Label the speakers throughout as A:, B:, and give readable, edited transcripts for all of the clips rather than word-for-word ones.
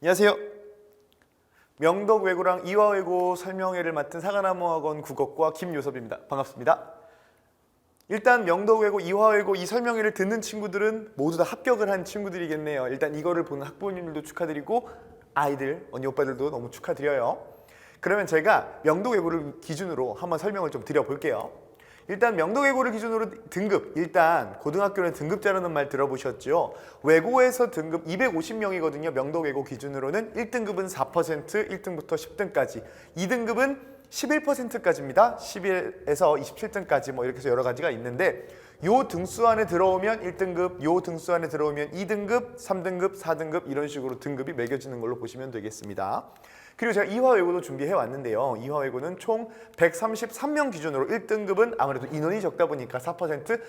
A: 안녕하세요. 명덕 외고랑 이화외고 설명회를 맡은 사과나무학원 국어과 김요섭입니다. 반갑습니다. 일단 명덕 외고, 이화외고 이 설명회를 듣는 친구들은 모두 다 합격을 한 친구들이겠네요. 일단 이거를 보는 학부모님들도 축하드리고 아이들, 언니 오빠들도 너무 축하드려요. 그러면 제가 명덕 외고를 기준으로 한번 설명을 좀 드려볼게요. 일단 명덕 외고를 기준으로 등급, 일단 고등학교는 등급제라는 말 들어보셨죠? 외고에서 등급 250명이거든요. 명덕 외고 기준으로는 1등급은 4%, 1등부터 10등까지, 2등급은 11%까지입니다. 11에서 27등까지 뭐 이렇게 해서 여러 가지가 있는데 요 등수 안에 들어오면 1등급, 요 등수 안에 들어오면 2등급, 3등급, 4등급 이런 식으로 등급이 매겨지는 걸로 보시면 되겠습니다. 그리고 제가 이화외고도 준비해 왔는데요. 이화외고는 총 133명 기준으로 1등급은 아무래도 인원이 적다 보니까 4%,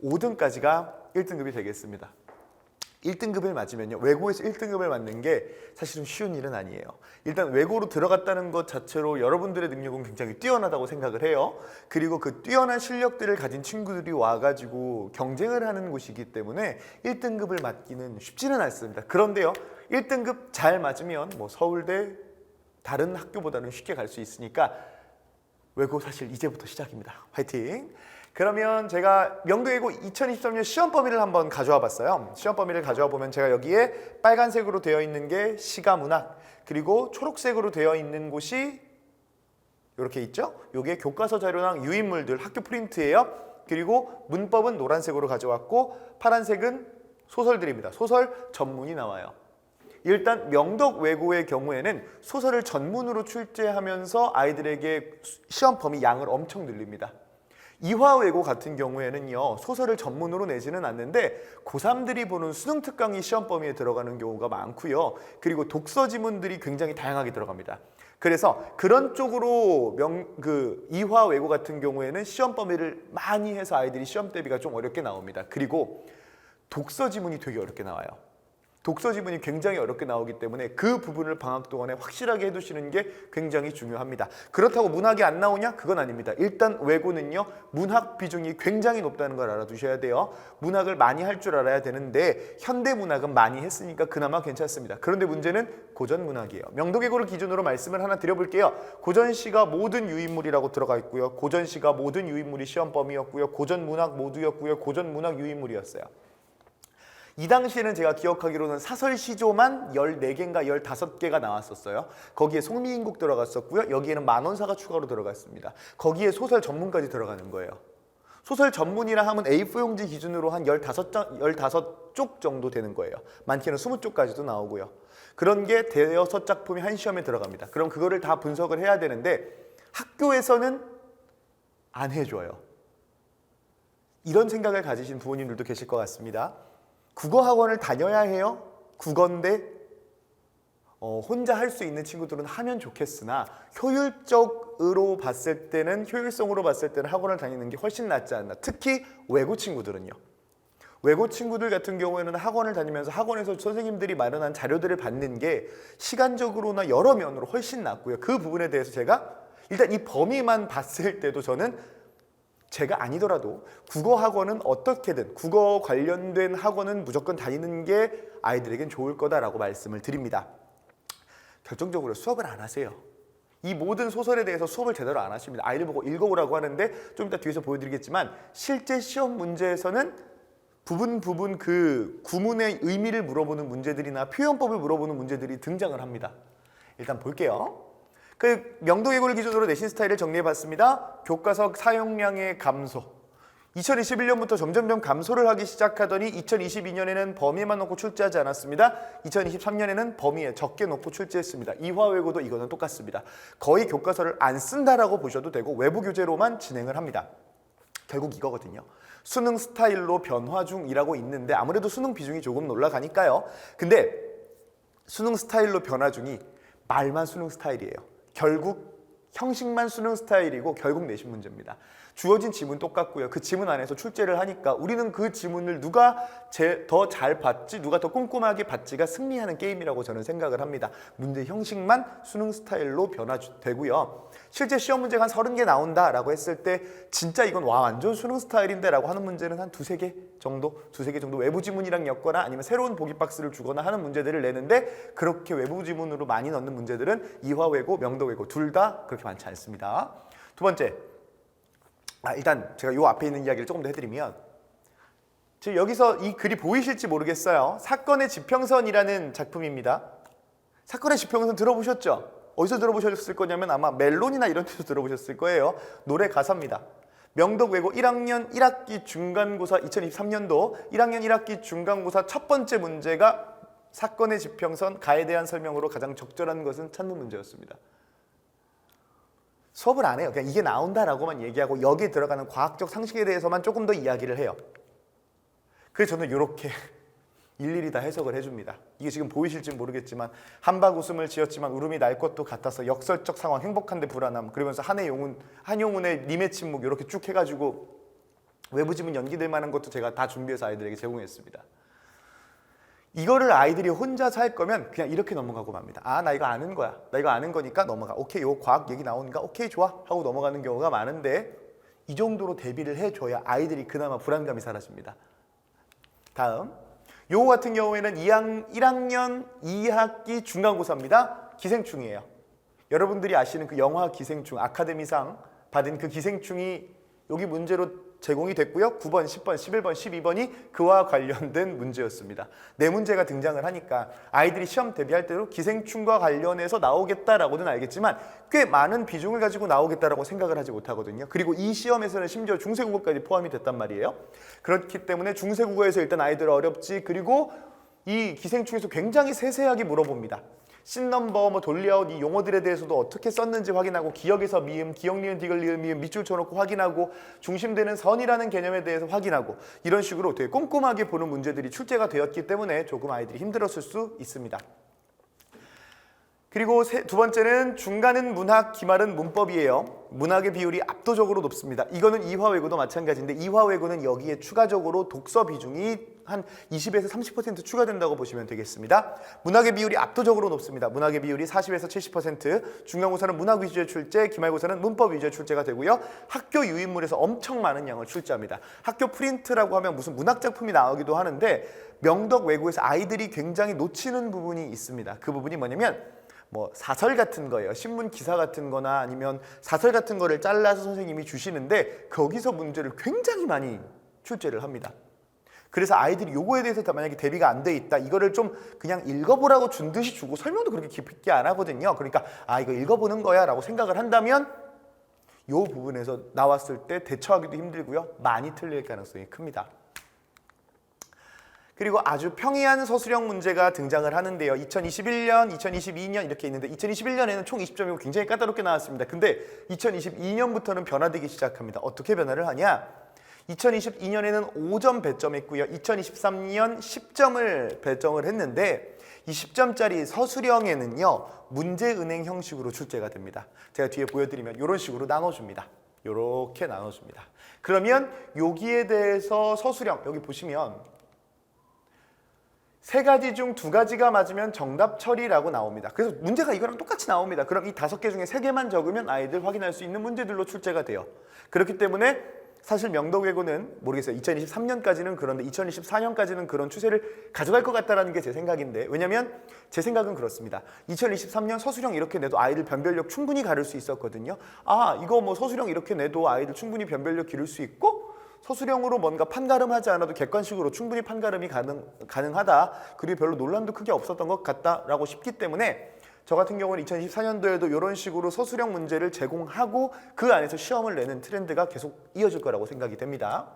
A: 5등까지가 1등급이 되겠습니다. 1등급을 맞으면요, 외고에서 1등급을 맞는 게 사실은 쉬운 일은 아니에요. 일단 외고로 들어갔다는 것 자체로 여러분들의 능력은 굉장히 뛰어나다고 생각을 해요. 그리고 그 뛰어난 실력들을 가진 친구들이 와가지고 경쟁을 하는 곳이기 때문에 1등급을 맞기는 쉽지는 않습니다. 그런데요, 1등급 잘 맞으면 뭐 서울대 다른 학교보다는 쉽게 갈 수 있으니까 외고 사실 이제부터 시작입니다. 화이팅! 그러면 제가 명도외고 2023년 시험 범위를 한번 가져와 봤어요. 시험 범위를 가져와 보면 제가 여기에 빨간색으로 되어 있는 게 시가문학, 그리고 초록색으로 되어 있는 곳이 이렇게 있죠? 이게 교과서 자료랑 유인물들, 학교 프린트예요. 그리고 문법은 노란색으로 가져왔고 파란색은 소설들입니다. 소설 전문이 나와요. 일단 명덕 외고의 경우에는 소설을 전문으로 출제하면서 아이들에게 시험 범위 양을 엄청 늘립니다. 이화외고 같은 경우에는요, 소설을 전문으로 내지는 않는데 고3들이 보는 수능 특강이 시험 범위에 들어가는 경우가 많고요. 그리고 독서 지문들이 굉장히 다양하게 들어갑니다. 그래서 그런 쪽으로 이화외고 같은 경우에는 시험 범위를 많이 해서 아이들이 시험 대비가 좀 어렵게 나옵니다. 그리고 독서 지문이 되게 어렵게 나와요. 독서 지문이 굉장히 어렵게 나오기 때문에 그 부분을 방학 동안에 확실하게 해두시는 게 굉장히 중요합니다. 그렇다고 문학이 안 나오냐? 그건 아닙니다. 일단 외고는요, 문학 비중이 굉장히 높다는 걸 알아두셔야 돼요. 문학을 많이 할 줄 알아야 되는데 현대문학은 많이 했으니까 그나마 괜찮습니다. 그런데 문제는 고전문학이에요. 명덕외고를 기준으로 말씀을 하나 드려볼게요. 고전시가 모든 유인물이라고 들어가 있고요. 고전시가 모든 유인물이 시험 범위였고요. 고전문학 모두였고요. 고전문학 유인물이었어요. 이 당시에는 제가 기억하기로는 사설시조만 14개인가 15개가 나왔었어요. 거기에 송미인국 들어갔었고요. 여기에는 만원사가 추가로 들어갔습니다. 거기에 소설 전문까지 들어가는 거예요. 소설 전문이라 하면 A4 용지 기준으로 한 15쪽 정도 되는 거예요. 많게는 20쪽까지도 나오고요. 그런 게 대여섯 작품이 한 시험에 들어갑니다. 그럼 그거를 다 분석을 해야 되는데 학교에서는 안 해줘요. 이런 생각을 가지신 부모님들도 계실 것 같습니다. 국어학원을 다녀야 해요. 국어인데 혼자 할 수 있는 친구들은 하면 좋겠으나 효율성으로 봤을 때는 학원을 다니는 게 훨씬 낫지 않나. 특히 외고 친구들은요. 외고 친구들 같은 경우에는 학원을 다니면서 학원에서 선생님들이 마련한 자료들을 받는 게 시간적으로나 여러 면으로 훨씬 낫고요. 그 부분에 대해서 제가 일단 이 범위만 봤을 때도 저는 제가 아니더라도 국어학원은 어떻게든 국어 관련된 학원은 무조건 다니는 게 아이들에겐 좋을 거다라고 말씀을 드립니다. 결정적으로 수업을 안 하세요. 이 모든 소설에 대해서 수업을 제대로 안 하십니다. 아이들 보고 읽어오라고 하는데 좀 이따 뒤에서 보여드리겠지만 실제 시험 문제에서는 부분 그 구문의 의미를 물어보는 문제들이나 표현법을 물어보는 문제들이 등장을 합니다. 일단 볼게요. 그 명덕외고를 기준으로 내신 스타일을 정리해봤습니다. 교과서 사용량의 감소. 2021년부터 점점점 감소를 하기 시작하더니 2022년에는 범위만 놓고 출제하지 않았습니다. 2023년에는 범위에 적게 놓고 출제했습니다. 이화외고도 이거는 똑같습니다. 거의 교과서를 안 쓴다라고 보셔도 되고 외부 교재로만 진행을 합니다. 결국 이거거든요. 수능 스타일로 변화 중이라고 있는데 아무래도 수능 비중이 조금 올라가니까요. 근데 수능 스타일로 변화 중이 말만 수능 스타일이에요. 결국 형식만 수능 스타일이고 결국 내신 문제입니다. 주어진 지문 똑같고요. 그 지문 안에서 출제를 하니까 우리는 그 지문을 누가 더 잘 봤지, 누가 더 꼼꼼하게 봤지가 승리하는 게임이라고 저는 생각을 합니다. 문제 형식만 수능 스타일로 변화되고요. 실제 시험 문제가 한 30개 나온다라고 했을 때 진짜 이건 와 완전 수능 스타일인데 라고 하는 문제는 한 두세 개 정도 외부 지문이랑 엮거나 아니면 새로운 보기 박스를 주거나 하는 문제들을 내는데, 그렇게 외부 지문으로 많이 넣는 문제들은 이화외고, 명덕외고 둘 다 그렇게 많지 않습니다. 두 번째, 일단 제가 요 앞에 있는 이야기를 조금 더 해드리면, 지금 여기서 이 글이 보이실지 모르겠어요. 사건의 지평선이라는 작품입니다. 사건의 지평선 들어보셨죠? 어디서 들어보셨을 거냐면 아마 멜론이나 이런 데서 들어보셨을 거예요. 노래 가사입니다. 명덕외고 1학년 1학기 중간고사 2023년도 1학년 1학기 중간고사 첫 번째 문제가 사건의 지평선 가에 대한 설명으로 가장 적절한 것은 찾는 문제였습니다. 수업을 안 해요. 그냥 이게 나온다라고만 얘기하고 여기에 들어가는 과학적 상식에 대해서만 조금 더 이야기를 해요. 그래서 저는 이렇게 일일이 다 해석을 해줍니다. 이게 지금 보이실지 모르겠지만 한박 웃음을 지었지만 울음이 날 것도 같아서 역설적 상황 행복한데 불안함, 그러면서 한용운의 님의 침묵 이렇게 쭉 해가지고 외부 지문 연기될 만한 것도 제가 다 준비해서 아이들에게 제공했습니다. 이거를 아이들이 혼자서 할 거면 그냥 이렇게 넘어가고 맙니다. 나 이거 아는 거야. 나 이거 아는 거니까 넘어가. 오케이, 요 과학 얘기 나오니까 오케이 좋아 하고 넘어가는 경우가 많은데, 이 정도로 대비를 해줘야 아이들이 그나마 불안감이 사라집니다. 다음, 요거 같은 경우에는 1학년 2학기 중간고사입니다. 기생충이에요. 여러분들이 아시는 그 영화 기생충 아카데미상 받은 그 기생충이 여기 문제로 제공이 됐고요. 9번, 10번, 11번, 12번이 그와 관련된 문제였습니다. 네 문제가 등장을 하니까 아이들이 시험 대비할 때도 기생충과 관련해서 나오겠다라고는 알겠지만 꽤 많은 비중을 가지고 나오겠다라고 생각을 하지 못하거든요. 그리고 이 시험에서는 심지어 중세국어까지 포함이 됐단 말이에요. 그렇기 때문에 중세국어에서 일단 아이들 어렵지, 그리고 이 기생충에서 굉장히 세세하게 물어봅니다. 씬넘버, 돌리아웃 이 용어들에 대해서도 어떻게 썼는지 확인하고, 기억에서 미음, 기억 니은 디귿 리을 미음 밑줄 쳐놓고 확인하고, 중심되는 선이라는 개념에 대해서 확인하고, 이런 식으로 되게 꼼꼼하게 보는 문제들이 출제가 되었기 때문에 조금 아이들이 힘들었을 수 있습니다. 그리고 두 번째는 중간은 문학, 기말은 문법이에요. 문학의 비율이 압도적으로 높습니다. 이거는 이화외고도 마찬가지인데, 이화외고는 여기에 추가적으로 독서 비중이 한 20에서 30% 추가된다고 보시면 되겠습니다. 문학의 비율이 압도적으로 높습니다. 문학의 비율이 40에서 70%, 중간고사는 문학 위주의 출제, 기말고사는 문법 위주의 출제가 되고요. 학교 유인물에서 엄청 많은 양을 출제합니다. 학교 프린트라고 하면 무슨 문학작품이 나오기도 하는데, 명덕외고에서 아이들이 굉장히 놓치는 부분이 있습니다. 그 부분이 뭐냐면 사설 같은 거예요. 신문 기사 같은 거나 아니면 사설 같은 거를 잘라서 선생님이 주시는데 거기서 문제를 굉장히 많이 출제를 합니다. 그래서 아이들이 요거에 대해서 만약에 대비가 안 돼 있다, 이거를 좀 그냥 읽어보라고 준 듯이 주고 설명도 그렇게 깊게 안 하거든요. 그러니까 이거 읽어보는 거야 라고 생각을 한다면 요 부분에서 나왔을 때 대처하기도 힘들고요. 많이 틀릴 가능성이 큽니다. 그리고 아주 평이한 서술형 문제가 등장을 하는데요. 2021년, 2022년 이렇게 있는데 2021년에는 총 20점이고 굉장히 까다롭게 나왔습니다. 근데 2022년부터는 변화되기 시작합니다. 어떻게 변화를 하냐? 2022년에는 5점 배점했고요. 2023년 10점을 배정을 했는데, 이 10점짜리 서술형에는요, 문제은행 형식으로 출제가 됩니다. 제가 뒤에 보여드리면 이런 식으로 나눠줍니다. 이렇게 나눠줍니다. 그러면 여기에 대해서 서술형, 여기 보시면 세 가지 중 두 가지가 맞으면 정답 처리라고 나옵니다. 그래서 문제가 이거랑 똑같이 나옵니다. 그럼 이 5개 중에 3개만 적으면 아이들 확인할 수 있는 문제들로 출제가 돼요. 그렇기 때문에 사실 명덕외고는 모르겠어요. 2023년까지는 그런데 2024년까지는 그런 추세를 가져갈 것 같다는 게 제 생각인데, 왜냐면 제 생각은 그렇습니다. 2023년 서술형 이렇게 내도 아이들 변별력 충분히 가를 수 있었거든요. 이거 서술형 이렇게 내도 아이들 충분히 변별력 기를 수 있고, 서술형으로 뭔가 판가름하지 않아도 객관식으로 충분히 판가름이 가능하다. 그리고 별로 논란도 크게 없었던 것 같다라고 싶기 때문에 저 같은 경우는 2024년도에도 이런 식으로 서술형 문제를 제공하고 그 안에서 시험을 내는 트렌드가 계속 이어질 거라고 생각이 됩니다.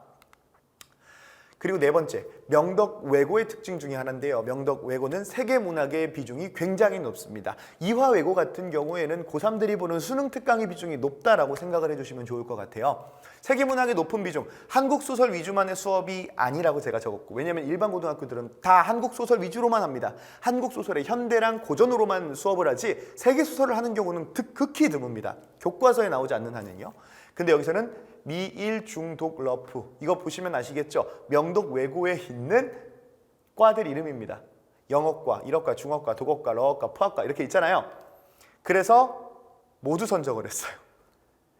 A: 그리고 네 번째, 명덕외고의 특징 중에 하나인데요. 명덕외고는 세계문학의 비중이 굉장히 높습니다. 이화외고 같은 경우에는 고3들이 보는 수능 특강의 비중이 높다라고 생각을 해주시면 좋을 것 같아요. 세계문학의 높은 비중, 한국소설 위주만의 수업이 아니라고 제가 적었고, 왜냐면 일반 고등학교들은 다 한국소설 위주로만 합니다. 한국소설의 현대랑 고전으로만 수업을 하지 세계소설을 하는 경우는 극히 드뭅니다. 교과서에 나오지 않는 한은요. 근데 여기서는 미일 중독 러프. 이거 보시면 아시겠죠? 명독 외고에 있는 과들 이름입니다. 영어과, 일어과, 중어과, 독어과, 러어과, 푸학과 이렇게 있잖아요. 그래서 모두 선정을 했어요.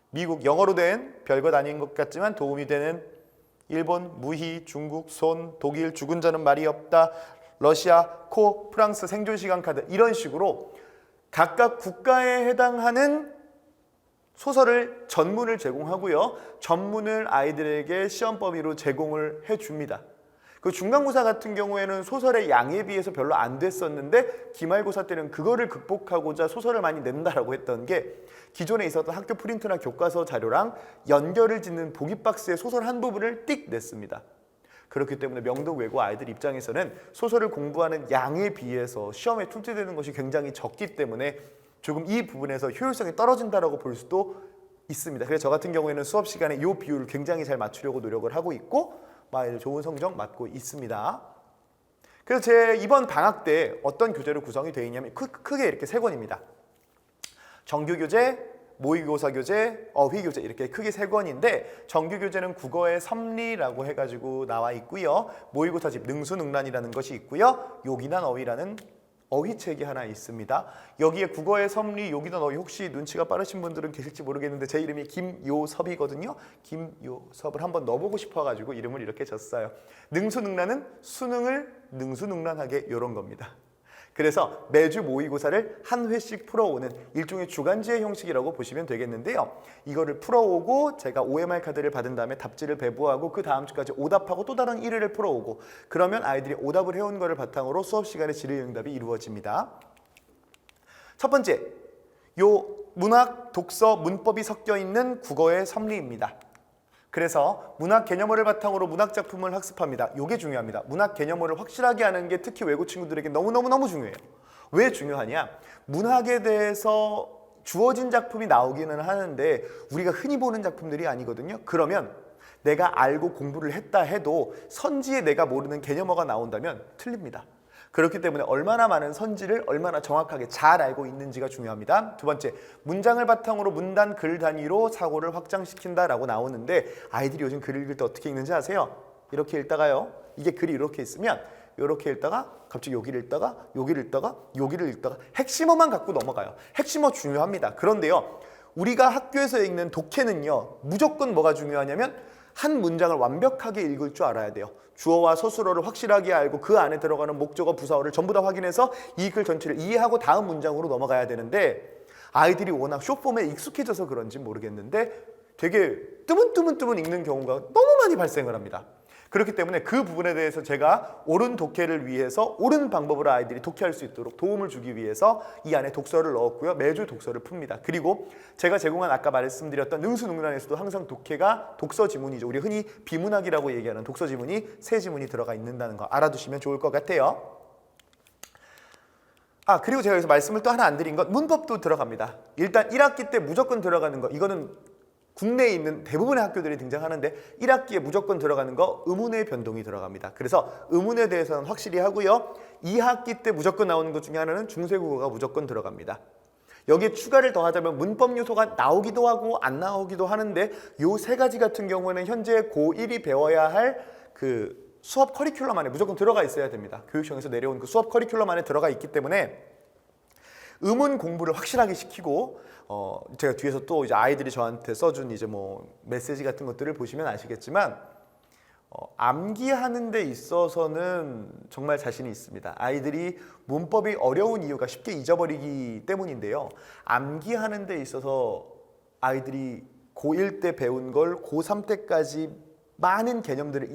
A: 미국 영어로 된 별것 아닌 것 같지만 도움이 되는 일본, 무희, 중국, 손, 독일, 죽은 자는 말이 없다, 러시아, 코, 프랑스 생존시간 카드 이런 식으로 각각 국가에 해당하는 소설을 전문을 제공하고요. 전문을 아이들에게 시험 범위로 제공을 해줍니다. 그 중간고사 같은 경우에는 소설의 양에 비해서 별로 안 됐었는데 기말고사 때는 그거를 극복하고자 소설을 많이 낸다라고 했던 게 기존에 있었던 학교 프린트나 교과서 자료랑 연결을 짓는 보기박스의 소설 한 부분을 띡 냈습니다. 그렇기 때문에 명독 외고 아이들 입장에서는 소설을 공부하는 양에 비해서 시험에 출제되는 것이 굉장히 적기 때문에 조금 이 부분에서 효율성이 떨어진다라고 볼 수도 있습니다. 그래서 저 같은 경우에는 수업 시간에 이 비율을 굉장히 잘 맞추려고 노력을 하고 있고 좋은 성적 맞고 있습니다. 그래서 제 이번 방학 때 어떤 교재로 구성이 되어 있냐면 크게 이렇게 세 권입니다. 정규교재, 모의고사 교재, 어휘교재 이렇게 크게 세 권인데 정규교재는 국어의 섭리라고 해가지고 나와 있고요. 모의고사집 능수능란이라는 것이 있고요. 요긴한 어휘라는 어휘책이 하나 있습니다. 여기에 국어의 섭리, 요긴한 어휘 혹시 눈치가 빠르신 분들은 계실지 모르겠는데 제 이름이 김요섭이거든요. 김요섭을 한번 넣어보고 싶어가지고 이름을 이렇게 줬어요. 능수능란은 수능을 능수능란하게 이런 겁니다. 그래서 매주 모의고사를 한 회씩 풀어오는 일종의 주간지의 형식이라고 보시면 되겠는데요. 이거를 풀어오고 제가 OMR 카드를 받은 다음에 답지를 배부하고 그 다음 주까지 오답하고 또 다른 1회를 풀어오고 그러면 아이들이 오답을 해온 거를 바탕으로 수업 시간에 질의응답이 이루어집니다. 첫 번째, 요 문학, 독서, 문법이 섞여 있는 국어의 섭리입니다. 그래서 문학 개념어를 바탕으로 문학 작품을 학습합니다. 이게 중요합니다. 문학 개념어를 확실하게 하는 게 특히 외고 친구들에게 너무너무 중요해요. 왜 중요하냐? 문학에 대해서 주어진 작품이 나오기는 하는데 우리가 흔히 보는 작품들이 아니거든요. 그러면 내가 알고 공부를 했다 해도 선지에 내가 모르는 개념어가 나온다면 틀립니다. 그렇기 때문에 얼마나 많은 선지를 얼마나 정확하게 잘 알고 있는지가 중요합니다. 두 번째, 문장을 바탕으로 문단, 글 단위로 사고를 확장시킨다라고 나오는데 아이들이 요즘 글을 읽을 때 어떻게 읽는지 아세요? 이렇게 읽다가요. 이게 글이 이렇게 있으면 이렇게 읽다가 갑자기 여기를 읽다가 여기를 읽다가 여기를 읽다가 핵심어만 갖고 넘어가요. 핵심어 중요합니다. 그런데요. 우리가 학교에서 읽는 독해는요. 무조건 뭐가 중요하냐면 한 문장을 완벽하게 읽을 줄 알아야 돼요. 주어와 서술어를 확실하게 알고 그 안에 들어가는 목적어, 부사어를 전부 다 확인해서 이 글 전체를 이해하고 다음 문장으로 넘어가야 되는데 아이들이 워낙 숏폼에 익숙해져서 그런지 모르겠는데 되게 뜨문뜨문 읽는 경우가 너무 많이 발생을 합니다. 그렇기 때문에 그 부분에 대해서 제가 옳은 독해를 위해서 옳은 방법으로 아이들이 독해할 수 있도록 도움을 주기 위해서 이 안에 독서를 넣었고요. 매주 독서를 풉니다. 그리고 제가 제공한 아까 말씀드렸던 능수능란에서도 항상 독해가 독서 지문이죠. 우리 흔히 비문학이라고 얘기하는 독서 지문이 세 지문이 들어가 있는다는 거 알아두시면 좋을 것 같아요. 그리고 제가 여기서 말씀을 또 하나 안 드린 건 문법도 들어갑니다. 일단 1학기 때 무조건 들어가는 거 이거는 국내에 있는 대부분의 학교들이 등장하는데 1학기에 무조건 들어가는 거 의문의 변동이 들어갑니다. 그래서 의문에 대해서는 확실히 하고요. 2학기 때 무조건 나오는 것 중에 하나는 중세국어가 무조건 들어갑니다. 여기에 추가를 더 하자면 문법 요소가 나오기도 하고 안 나오기도 하는데 요 세 가지 같은 경우에는 현재 고1이 배워야 할 그 수업 커리큘럼 안에 무조건 들어가 있어야 됩니다. 교육청에서 내려온 그 수업 커리큘럼 안에 들어가 있기 때문에 의문 공부를 확실하게 시키고 제가 뒤에서 또 이제 아이들이 저한테 써준 이제 뭐 메시지 같은 것들을 보시면 아시겠지만 암기하는 데 있어서는 정말 자신이 있습니다. 아이들이 문법이 어려운 이유가 쉽게 잊어버리기 때문인데요. 암기하는 데 있어서 아이들이 고1 때 배운 걸 고3 때까지 많은 개념들을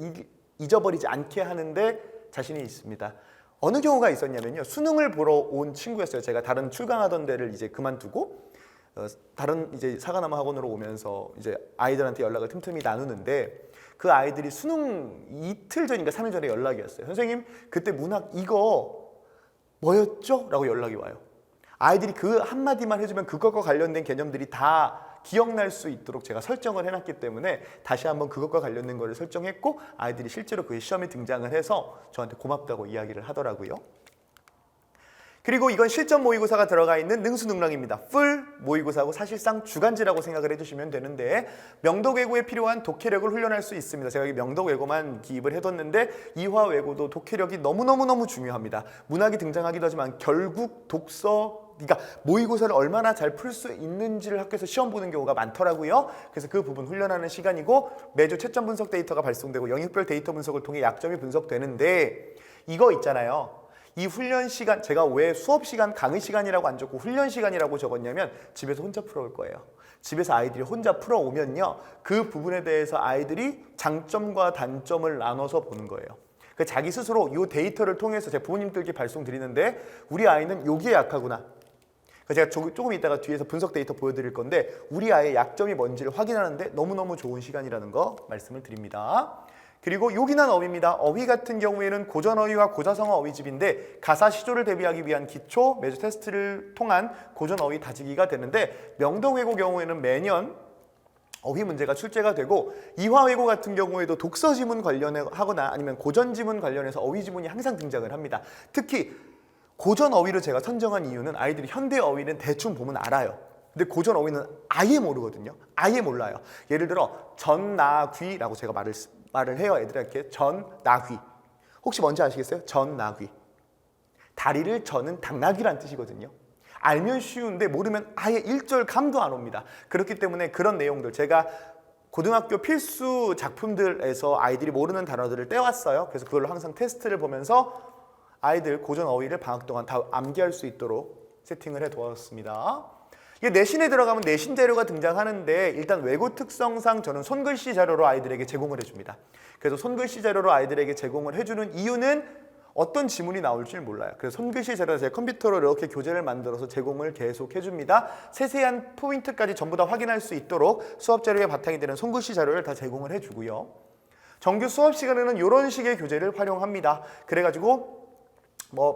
A: 잊어버리지 않게 하는데 자신이 있습니다. 어느 경우가 있었냐면요. 수능을 보러 온 친구였어요. 제가 다른 출강하던 데를 이제 그만두고 다른 이제 사과나무 학원으로 오면서 이제 아이들한테 연락을 틈틈이 나누는데 그 아이들이 수능 이틀 전인가 3일 전에 연락이 왔어요. 선생님, 그때 문학 이거 뭐였죠? 라고 연락이 와요. 아이들이 그 한마디만 해주면 그것과 관련된 개념들이 다 기억날 수 있도록 제가 설정을 해놨기 때문에 다시 한번 그것과 관련된 거를 설정했고 아이들이 실제로 그 시험에 등장을 해서 저한테 고맙다고 이야기를 하더라고요. 그리고 이건 실전 모의고사가 들어가 있는 능수능란입니다. 풀 모의고사하고 사실상 주간지라고 생각을 해주시면 되는데 명독외고에 필요한 독해력을 훈련할 수 있습니다. 제가 이 명독외고만 기입을 해뒀는데 이화외고도 독해력이 너무너무 중요합니다. 문학이 등장하기도 하지만 결국 독서, 그러니까 모의고사를 얼마나 잘 풀 수 있는지를 학교에서 시험 보는 경우가 많더라고요. 그래서 그 부분 훈련하는 시간이고 매주 채점 분석 데이터가 발송되고 영역별 데이터 분석을 통해 약점이 분석되는데 이거 있잖아요. 이 훈련 시간, 제가 왜 수업 시간, 강의 시간이라고 안 적고 훈련 시간이라고 적었냐면 집에서 혼자 풀어올 거예요. 집에서 아이들이 혼자 풀어오면요. 그 부분에 대해서 아이들이 장점과 단점을 나눠서 보는 거예요. 그 자기 스스로 이 데이터를 통해서 제 부모님들께 발송드리는데 우리 아이는 여기에 약하구나. 제가 조금 이따가 뒤에서 분석 데이터 보여드릴 건데 우리 아이의 약점이 뭔지를 확인하는데 너무너무 좋은 시간이라는 거 말씀을 드립니다. 그리고 요긴한 어휘입니다. 어휘 같은 경우에는 고전어휘와 고사성어 어휘집인데 가사 시조를 대비하기 위한 기초 매주 테스트를 통한 고전어휘 다지기가 되는데 명독외고 경우에는 매년 어휘 문제가 출제가 되고 이화외고 같은 경우에도 독서 지문 관련하거나 아니면 고전 지문 관련해서 어휘 지문이 항상 등장을 합니다. 특히 고전 어휘를 제가 선정한 이유는 아이들이 현대 어휘는 대충 보면 알아요. 근데 고전 어휘는 아예 모르거든요. 아예 몰라요. 예를 들어 전나귀라고 제가 말을 해요. 애들한테 전나귀. 혹시 뭔지 아시겠어요? 전나귀. 다리를 저는 당나귀란 뜻이거든요. 알면 쉬운데 모르면 아예 1절 감도 안 옵니다. 그렇기 때문에 그런 내용들 제가 고등학교 필수 작품들에서 아이들이 모르는 단어들을 떼왔어요. 그래서 그걸로 항상 테스트를 보면서 아이들 고전 어휘를 방학 동안 다 암기할 수 있도록 세팅을 해두었습니다. 이게 내신에 들어가면 내신 자료가 등장하는데 일단 외고 특성상 저는 손글씨 자료로 아이들에게 제공을 해줍니다. 그래서 손글씨 자료로 아이들에게 제공을 해주는 이유는 어떤 지문이 나올지 몰라요. 그래서 손글씨 자료를 제가 컴퓨터로 이렇게 교재를 만들어서 제공을 계속 해줍니다. 세세한 포인트까지 전부 다 확인할 수 있도록 수업 자료의 바탕이 되는 손글씨 자료를 다 제공을 해주고요. 정규 수업 시간에는 이런 식의 교재를 활용합니다. 그래가지고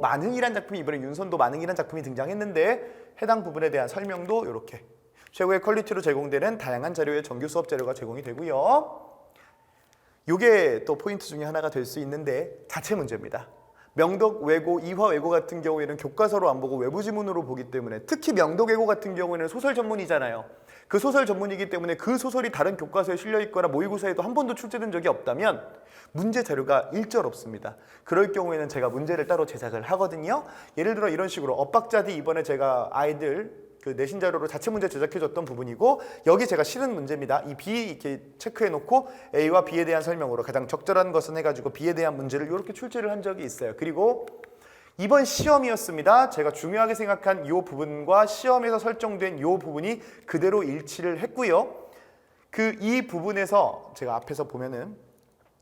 A: 만흥이란 작품이 이번에 윤선도 만흥이란 작품이 등장했는데 해당 부분에 대한 설명도 이렇게 최고의 퀄리티로 제공되는 다양한 자료의 정규 수업 자료가 제공이 되고요. 이게 또 포인트 중에 하나가 될 수 있는데 자체 문제입니다. 명독외고, 이화외고 같은 경우에는 교과서로 안 보고 외부 지문으로 보기 때문에 특히 명독외고 같은 경우에는 소설 전문이잖아요. 그 소설 전문이기 때문에 그 소설이 다른 교과서에 실려 있거나 모의고사에도 한 번도 출제된 적이 없다면 문제 자료가 일절 없습니다. 그럴 경우에는 제가 문제를 따로 제작을 하거든요. 예를 들어 이런 식으로 엇박자디 이번에 제가 아이들 그 내신 자료로 자체 문제 제작해줬던 부분이고 여기 제가 실은 문제입니다. 이 B 이렇게 체크해놓고 A와 B에 대한 설명으로 가장 적절한 것은 해가지고 B에 대한 문제를 이렇게 출제를 한 적이 있어요. 그리고 이번 시험이었습니다. 제가 중요하게 생각한 이 부분과 시험에서 설정된 이 부분이 그대로 일치를 했고요. 이 부분에서 제가 앞에서 보면은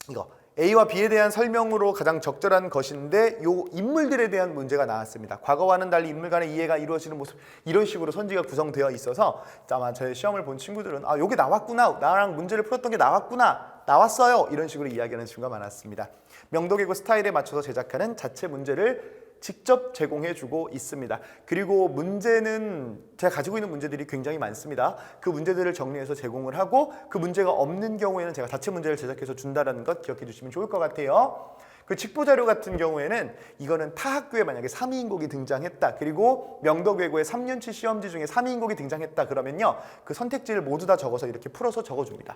A: 이거 A와 B에 대한 설명으로 가장 적절한 것인데 이 인물들에 대한 문제가 나왔습니다. 과거와는 달리 인물 간의 이해가 이루어지는 모습 이런 식으로 선지가 구성되어 있어서 아마 제 시험을 본 친구들은 아 여기 나왔구나 나랑 문제를 풀었던 게 나왔어요 이런 식으로 이야기하는 친구가 많았습니다. 명독외고 스타일에 맞춰서 제작하는 자체 문제를 직접 제공해주고 있습니다. 그리고 문제는 제가 가지고 있는 문제들이 굉장히 많습니다. 그 문제들을 정리해서 제공을 하고 그 문제가 없는 경우에는 제가 자체 문제를 제작해서 준다는 것 기억해 주시면 좋을 것 같아요. 그 직보자료 같은 경우에는 이거는 타 학교에 만약에 3위인곡이 등장했다. 그리고 명독외고의 3년치 시험지 중에 3위인곡이 등장했다. 그러면요. 그 선택지를 모두 다 적어서 이렇게 풀어서 적어줍니다.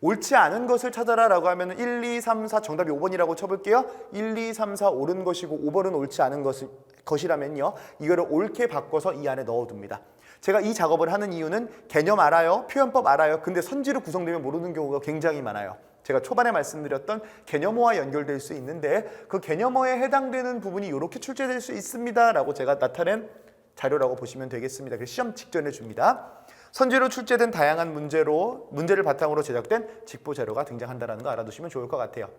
A: 옳지 않은 것을 찾아라 라고 하면 1, 2, 3, 4 정답이 5번이라고 쳐볼게요. 1, 2, 3, 4 옳은 것이고 5번은 옳지 않은 것이라면요. 이거를 옳게 바꿔서 이 안에 넣어둡니다. 제가 이 작업을 하는 이유는 개념 알아요. 표현법 알아요. 근데 선지로 구성되면 모르는 경우가 굉장히 많아요. 제가 초반에 말씀드렸던 개념어와 연결될 수 있는데 그 개념어에 해당되는 부분이 이렇게 출제될 수 있습니다. 라고 제가 나타낸 자료라고 보시면 되겠습니다. 그래서 시험 직전에 줍니다. 선지로 출제된 다양한 문제를 바탕으로 제작된 직보 자료가 등장한다는 거 알아두시면 좋을 것 같아요.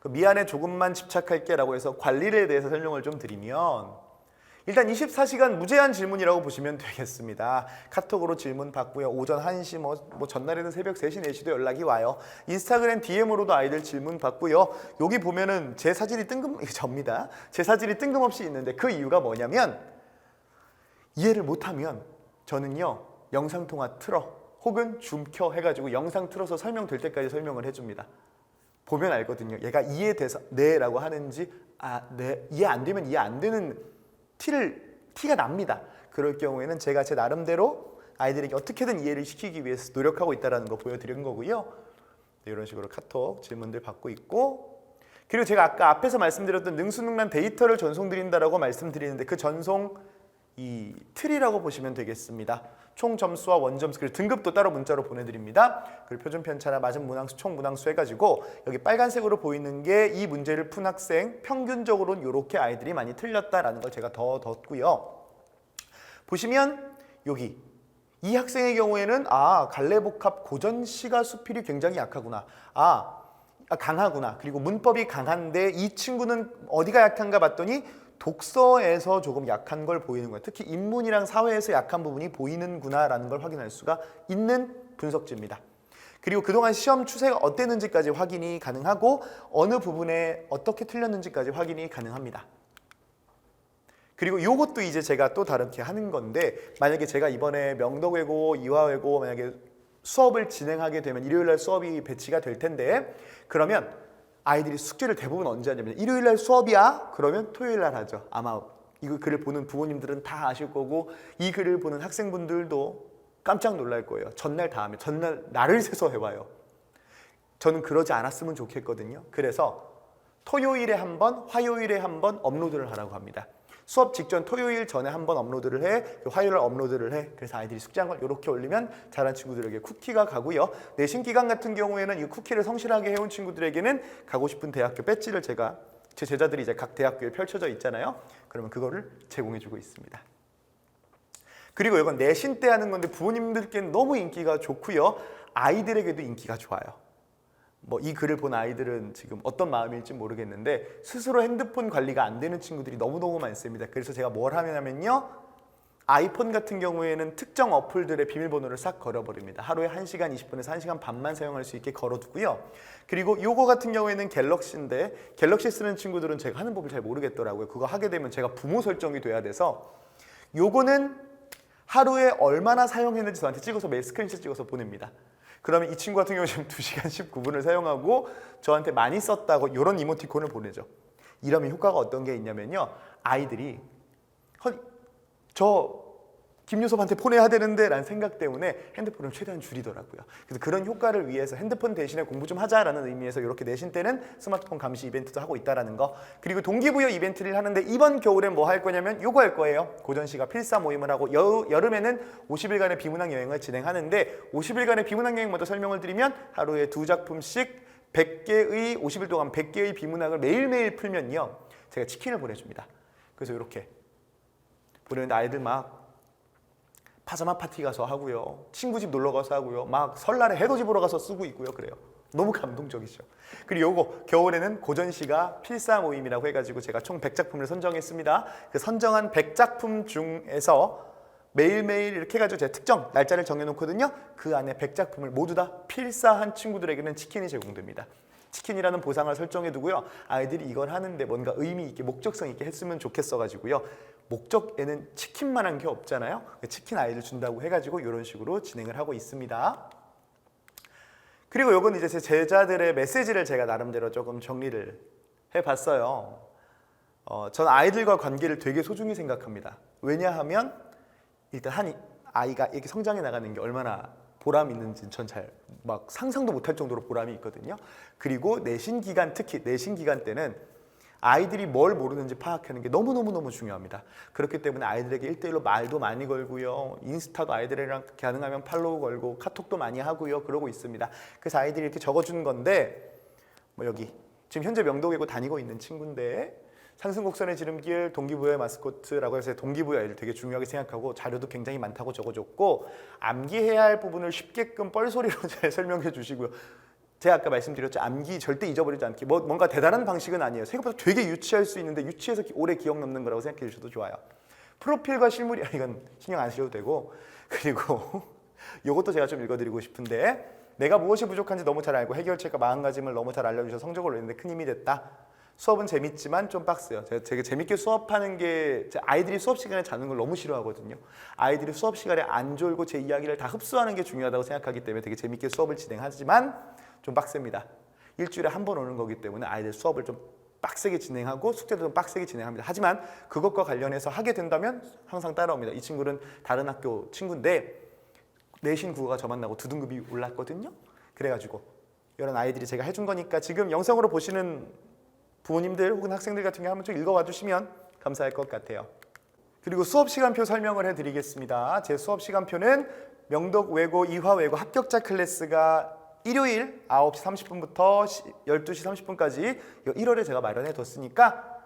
A: 미안해 조금만 집착할게 라고 해서 관리에 대해서 설명을 좀 드리면 일단 24시간 무제한 질문이라고 보시면 되겠습니다. 카톡으로 질문 받고요. 오전 1시 뭐 전날에는 새벽 3시, 4시도 연락이 와요. 인스타그램 DM으로도 아이들 질문 받고요. 여기 보면은 제 사진이 접니다. 제 사진이 뜬금없이 있는데 그 이유가 뭐냐면 이해를 못하면 저는요 영상통화 틀어 혹은 줌 켜 해가지고 영상 틀어서 설명될 때까지 설명을 해줍니다. 보면 알거든요. 얘가 이해돼서 네 라고 하는지 네 이해 안 되면 이해 안 되는 티가 납니다. 그럴 경우에는 제가 제 나름대로 아이들에게 어떻게든 이해를 시키기 위해서 노력하고 있다는 거 보여드린 거고요. 네, 이런 식으로 카톡 질문들 받고 있고, 그리고 제가 아까 앞에서 말씀드렸던 능수능란 데이터를 전송드린다라고 말씀드리는데 그 전송 이 틀이라고 보시면 되겠습니다. 총 점수와 원점수 그리고 등급도 따로 문자로 보내드립니다. 그리고 표준 편차나 맞은 문항수 총 문항수 해가지고 여기 빨간색으로 보이는 게 이 문제를 푼 학생 평균적으로는 이렇게 아이들이 많이 틀렸다라는 걸 제가 더 뒀고요. 보시면 여기 이 학생의 경우에는 갈래복합 고전시가 수필이 굉장히 약하구나. 강하구나. 그리고 문법이 강한데 이 친구는 어디가 약한가 봤더니 독서에서 조금 약한 걸 보이는 거예요. 특히 인문이랑 사회에서 약한 부분이 보이는구나라는 걸 확인할 수가 있는 분석지입니다. 그리고 그동안 시험 추세가 어땠는지까지 확인이 가능하고 어느 부분에 어떻게 틀렸는지까지 확인이 가능합니다. 그리고 요것도 이제 제가 또 다르게 하는 건데, 만약에 제가 이번에 명덕외고, 이화외고 만약에 수업을 진행하게 되면 일요일날 수업이 배치가 될 텐데, 그러면 아이들이 숙제를 대부분 언제 하냐면 일요일날 수업이야? 그러면 토요일날 하죠. 아마 이거 글을 보는 부모님들은 다 아실 거고 이 글을 보는 학생분들도 깜짝 놀랄 거예요. 전날 다 하면 전날 날을 새서 해와요. 저는 그러지 않았으면 좋겠거든요. 그래서 토요일에 한 번, 화요일에 한 번 업로드를 하라고 합니다. 수업 직전 토요일 전에 한 번 업로드를 해, 화요일 날 업로드를 해. 그래서 아이들이 숙제한 걸 이렇게 올리면 잘한 친구들에게 쿠키가 가고요. 내신 기간 같은 경우에는 이 쿠키를 성실하게 해온 친구들에게는 가고 싶은 대학교 배지를 제가 제 제자들이 이제 각 대학교에 펼쳐져 있잖아요. 그러면 그거를 제공해주고 있습니다. 그리고 이건 내신 때 하는 건데 부모님들께는 너무 인기가 좋고요. 아이들에게도 인기가 좋아요. 이 글을 본 아이들은 지금 어떤 마음일지 모르겠는데 스스로 핸드폰 관리가 안 되는 친구들이 너무너무 많습니다. 그래서 제가 뭘 하냐면요. 아이폰 같은 경우에는 특정 어플들의 비밀번호를 싹 걸어버립니다. 하루에 1시간 20분에서 1시간 반만 사용할 수 있게 걸어두고요. 그리고 요거 같은 경우에는 갤럭시인데 갤럭시 쓰는 친구들은 제가 하는 법을 잘 모르겠더라고요. 그거 하게 되면 제가 부모 설정이 돼야 돼서 요거는 하루에 얼마나 사용했는지 저한테 찍어서 매일 스크린샷 찍어서 보냅니다. 그러면 이 친구 같은 경우는 지금 2시간 19분을 사용하고 저한테 많이 썼다고 이런 이모티콘을 보내죠. 이러면 효과가 어떤 게 있냐면요. 아이들이 저 김유섭한테 폰해야 되는데 라는 생각 때문에 핸드폰을 최대한 줄이더라고요. 그래서 그런 효과를 위해서 핸드폰 대신에 공부 좀 하자라는 의미에서 이렇게 내신 때는 스마트폰 감시 이벤트도 하고 있다는 거. 그리고 동기부여 이벤트를 하는데 이번 겨울엔 뭐 할 거냐면 요거 할 거예요. 고전시가 필사 모임을 하고 여름에는 50일간의 비문학 여행을 진행하는데 50일간의 비문학 여행 먼저 설명을 드리면 하루에 2작품씩 100개의 50일 동안 100개의 비문학을 매일매일 풀면요. 제가 치킨을 보내줍니다. 그래서 이렇게 보내는데 아이들 막 파자마 파티 가서 하고요. 친구 집 놀러 가서 하고요. 막 설날에 해돋이 보러 가서 쓰고 있고요. 그래요. 너무 감동적이죠. 그리고 요거 겨울에는 고전시가 필사 모임이라고 해가지고 제가 총 100작품을 선정했습니다. 그 선정한 100작품 중에서 매일매일 이렇게 해가지고 제가 특정 날짜를 정해놓거든요. 그 안에 100작품을 모두 다 필사한 친구들에게는 치킨이 제공됩니다. 치킨이라는 보상을 설정해 두고요. 아이들이 이걸 하는데 뭔가 의미 있게 목적성 있게 했으면 좋겠어 가지고요. 목적에는 치킨만한 게 없잖아요. 치킨 아이들 준다고 해가지고 이런 식으로 진행을 하고 있습니다. 그리고 이건 이제 제 제자들의 메시지를 제가 나름대로 조금 정리를 해봤어요. 저는 아이들과 관계를 되게 소중히 생각합니다. 왜냐하면 일단 한 아이가 이렇게 성장해 나가는 게 얼마나 보람 있는지 전 잘 막 상상도 못할 정도로 보람이 있거든요. 그리고 내신 기간, 특히 내신 기간 때는 아이들이 뭘 모르는지 파악하는 게 너무너무 중요합니다. 그렇기 때문에 아이들에게 1대1로 말도 많이 걸고요. 인스타도 아이들이랑 가능하면 팔로우 걸고 카톡도 많이 하고요. 그러고 있습니다. 그래서 아이들이 이렇게 적어준 건데 여기 지금 현재 명동외고 다니고 있는 친구인데 상승곡선의 지름길 동기부여의 마스코트라고 해서 동기부여 아이들 되게 중요하게 생각하고 자료도 굉장히 많다고 적어줬고 암기해야 할 부분을 쉽게끔 뻘소리로 잘 설명해 주시고요. 제가 아까 말씀드렸죠. 암기 절대 잊어버리지 않기. 뭔가 대단한 방식은 아니에요. 생각보다 되게 유치할 수 있는데 유치해서 오래 기억 남는 거라고 생각해 주셔도 좋아요. 프로필과 실물이 이건 신경 안 쓰셔도 되고 그리고 이것도 제가 좀 읽어드리고 싶은데 내가 무엇이 부족한지 너무 잘 알고 해결책과 마음가짐을 너무 잘 알려주셔서 성적을 올리는데 큰 힘이 됐다. 수업은 재밌지만 좀 빡세요. 제가 되게 재밌게 수업하는 게 아이들이 수업 시간에 자는 걸 너무 싫어하거든요. 아이들이 수업 시간에 안 졸고 제 이야기를 다 흡수하는 게 중요하다고 생각하기 때문에 되게 재밌게 수업을 진행하지만 좀 빡셉니다. 일주일에 한 번 오는 거기 때문에 아이들 수업을 좀 빡세게 진행하고 숙제도 좀 빡세게 진행합니다. 하지만 그것과 관련해서 하게 된다면 항상 따라옵니다. 이 친구는 다른 학교 친구인데 내신 국어가 저 만나고 두 등급이 올랐거든요. 그래가지고 이런 아이들이 제가 해준 거니까 지금 영상으로 보시는 부모님들 혹은 학생들 같은 경우 한번 좀 읽어와 주시면 감사할 것 같아요. 그리고 수업 시간표 설명을 해드리겠습니다. 제 수업 시간표는 명독 외고, 이화 외고 합격자 클래스가 일요일 9시 30분부터 12시 30분까지 1월에 제가 마련해 뒀으니까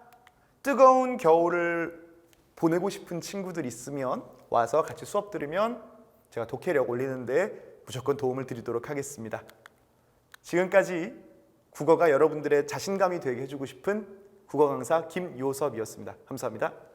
A: 뜨거운 겨울을 보내고 싶은 친구들 있으면 와서 같이 수업 들으면 제가 독해력 올리는데 무조건 도움을 드리도록 하겠습니다. 지금까지 국어가 여러분들의 자신감이 되게 해주고 싶은 국어 강사 김요섭이었습니다. 감사합니다.